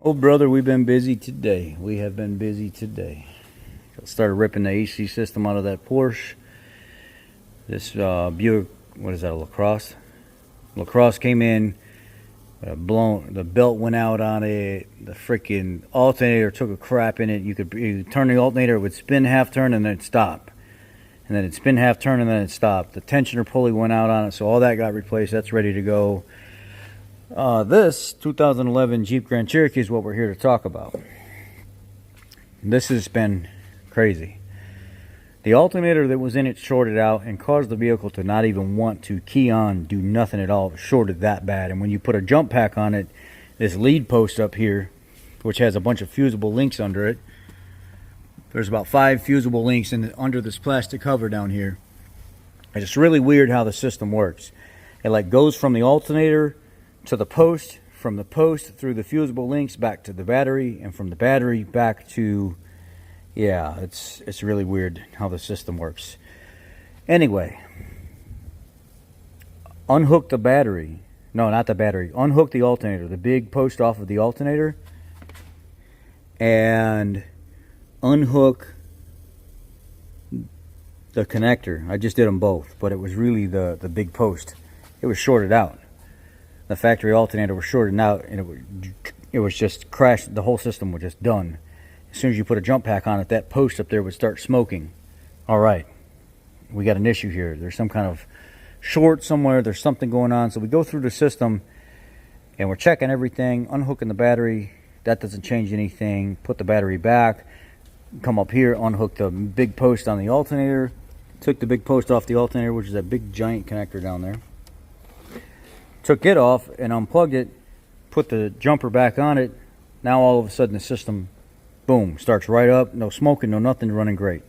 Oh, brother, we've been busy today. We have been busy today. Started ripping the AC system out of that Porsche. This Buick, what is that, a LaCrosse? LaCrosse came in, the belt went out on it. The freaking alternator took a crap in it. You turn the alternator, it would spin half turn and then it'd stop. And then it'd spin half turn and then it'd stop. The tensioner pulley went out on it, so all that got replaced. That's ready to go. This 2011 Jeep Grand Cherokee is what we're here to talk about. This has been crazy. The alternator that was in it shorted out and caused the vehicle to not even want to key on, do nothing at all. It shorted that bad. And when you put a jump pack on it, this lead post up here, which has a bunch of fusible links under it, there's about 5 fusible links under this plastic cover down here. And it's really weird how the system works. It like goes from the alternator to the post, from the post through the fusible links back to the battery, and from the battery back to, yeah, it's really weird how the system works. Anyway, unhook the battery. No, not the battery. Unhook the alternator, the big post off of the alternator, and unhook the connector. I just did them both, but it was really the big post. It was shorted out. The factory alternator was shorted out, and it was just crashed. The whole system was just done. As soon as you put a jump pack on it, that post up there would start smoking. All right, we got an issue here. There's some kind of short somewhere. There's something going on. So we go through the system, and we're checking everything, unhooking the battery. That doesn't change anything. Put the battery back. Come up here, unhook the big post on the alternator. Took the big post off the alternator, which is that big giant connector down there. Took it off and unplugged it, put the jumper back on it. Now all of a sudden the system, boom, starts right up. No smoking, no nothing, running great.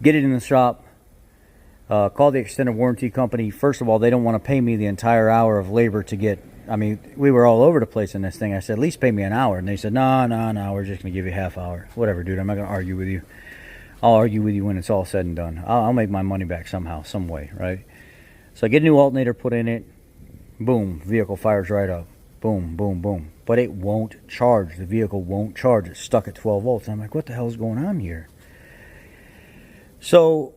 Get it in the shop. Call the extended warranty company. First of all, they don't want to pay me the entire hour of labor to get, I mean, we were all over the place in this thing. I said, at least pay me an hour. And they said, no, we're just going to give you a half hour. Whatever, dude, I'm not going to argue with you. I'll argue with you when it's all said and done. I'll make my money back somehow, some way, right? So I get a new alternator put in it. Boom, vehicle fires right up. Boom, boom, boom. But it won't charge. The vehicle won't charge. It's stuck at 12 volts. And I'm like, what the hell is going on here? So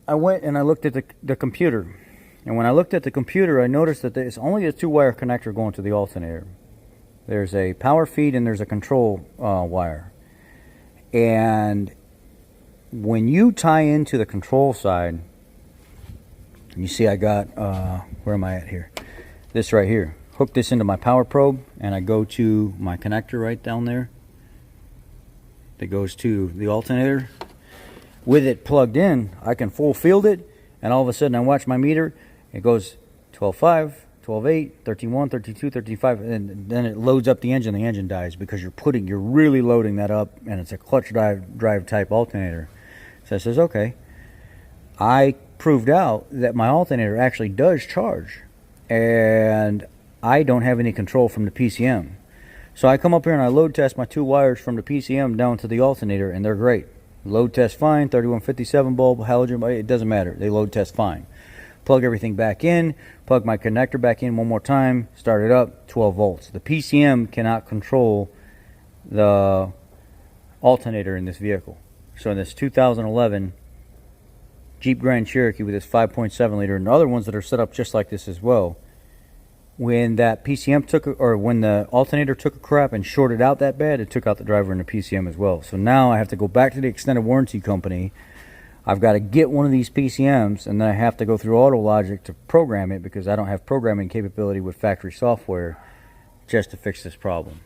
I went and I looked at the computer. And when I looked at the computer, I noticed that there's only a 2-wire connector going to the alternator. There's a power feed and there's a control wire. And when you tie into the control side, you see I got, where am I at here? This right here. Hook this into my power probe, and I go to my connector right down there that goes to the alternator. With it plugged in, I can full field it, and all of a sudden I watch my meter. It goes 12.5, 12.8, 13.1, 13.2, 13.5, and then it loads up the engine. The engine dies because you're really loading that up, and it's a clutch drive type alternator. So it says, okay. I proved out that my alternator actually does charge, and I don't have any control from the PCM. So I come up here and I load test my 2 wires from the PCM down to the alternator, and they're great. Load test fine, 3157 bulb, halogen, it doesn't matter. They load test fine. Plug everything back in, plug my connector back in one more time, start it up, 12 volts. The PCM cannot control the alternator in this vehicle. So in this 2011 Jeep Grand Cherokee with this 5.7 liter, and other ones that are set up just like this as well, when that PCM when the alternator took a crap and shorted out that bad, it took out the driver and the PCM as well. So now I have to go back to the extended warranty company. I've got to get one of these PCMs, and then I have to go through AutoLogic to program it because I don't have programming capability with factory software just to fix this problem.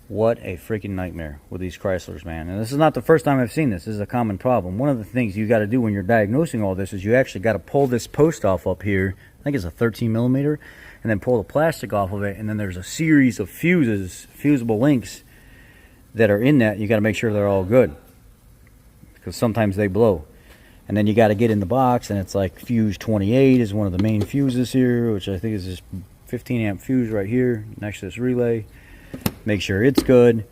What a freaking nightmare with these Chryslers, man. And this is not the first time I've seen this. This is a common problem. One of the things you got to do when you're diagnosing all this is you actually got to pull this post off up here. I think it's a 13 millimeter. And then pull the plastic off of it. And then there's a series of fusible links that are in that. You got to make sure they're all good, because sometimes they blow. And then you got to get in the box, and it's like fuse 28 is one of the main fuses here, which I think is this 15 amp fuse right here next to this relay. Make sure it's good,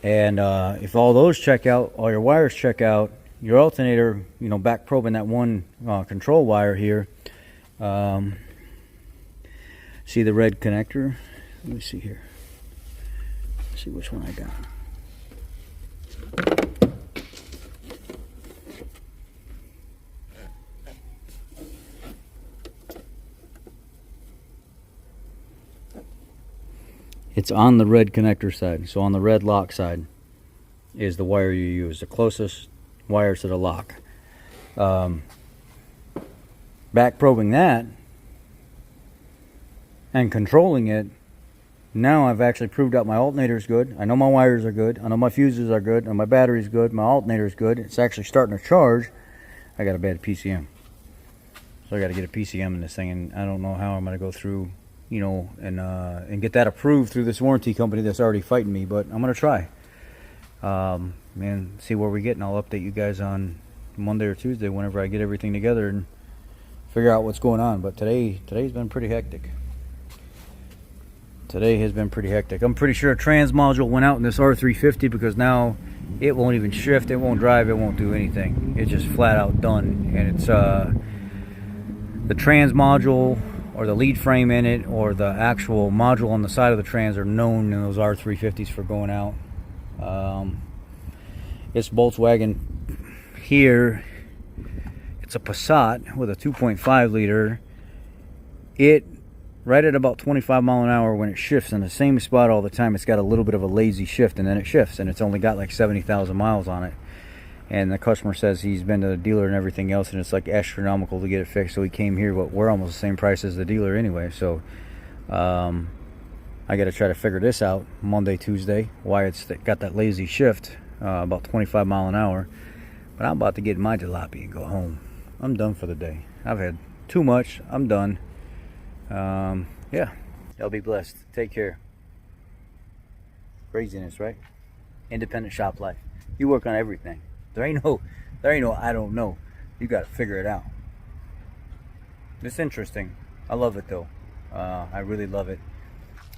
and if all those check out, all your wires check out, your alternator, you know, back probing that one control wire here. See the red connector? Let me see here. Let's see which one I got. It's on the red connector side. So on the red lock side is the wire you use, the closest wire to the lock. Back probing that and controlling it, now I've actually proved out my alternator is good. I know my wires are good. I know my fuses are good. I know my battery's good. My alternator is good. It's actually starting to charge. I got a bad PCM. So I got to get a PCM in this thing, and I don't know how I'm going to go through, you know, and get that approved through this warranty company that's already fighting me, but I'm going to try. And see where we get, and I'll update you guys on Monday or Tuesday whenever I get everything together and figure out what's going on. But today's been pretty hectic. Today has been pretty hectic. I'm pretty sure a trans module went out in this R350 because now it won't even shift, it won't drive, it won't do anything. It's just flat out done. And it's the trans module or the lead frame in it or the actual module on the side of the trans are known in those R350s for going out. This Volkswagen here, it's a Passat with a 2.5 liter. It, right at about 25 mile an hour, when it shifts in the same spot all the time, it's got a little bit of a lazy shift, and then it shifts, and it's only got like 70,000 miles on it. And the customer says he's been to the dealer and everything else, and it's like astronomical to get it fixed, so he came here, but we're almost the same price as the dealer anyway. So I got to try to figure this out Monday, Tuesday, why it's got that lazy shift, about 25 mile an hour. But I'm about to get my jalopy and go home. I'm done for the day. I've had too much. I'm done. Yeah, y'all be blessed. Take care. Craziness, right? Independent shop life. You work on everything. There ain't no I don't know. You got to figure it out. It's interesting. I love it though. I really love it.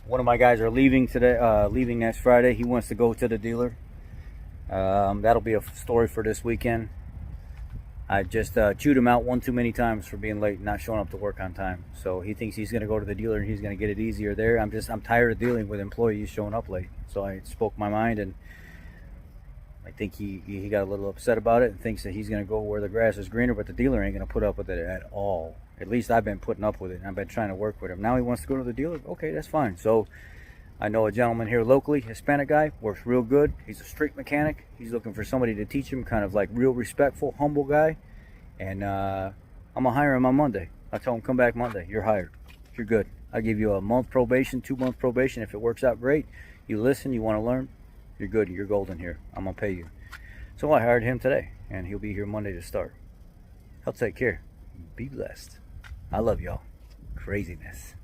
One of my guys are leaving today. Leaving next Friday. He wants to go to the dealer. That'll be a story for this weekend. I just chewed him out one too many times for being late and not showing up to work on time. So he thinks he's going to go to the dealer and he's going to get it easier there. I'm tired of dealing with employees showing up late. So I spoke my mind, and I think he got a little upset about it and thinks that he's going to go where the grass is greener, but the dealer ain't going to put up with it at all. At least I've been putting up with it, and I've been trying to work with him. Now he wants to go to the dealer. Okay, that's fine. So I know a gentleman here locally, Hispanic guy, works real good. He's a street mechanic. He's looking for somebody to teach him, kind of like real respectful, humble guy. And I'm going to hire him on Monday. I tell him, come back Monday. You're hired. You're good. I'll give you a month probation, 2-month probation. If it works out great, you listen, you want to learn, you're good. You're golden here. I'm going to pay you. So I hired him today, and he'll be here Monday to start. I'll take care. Be blessed. I love y'all. Craziness.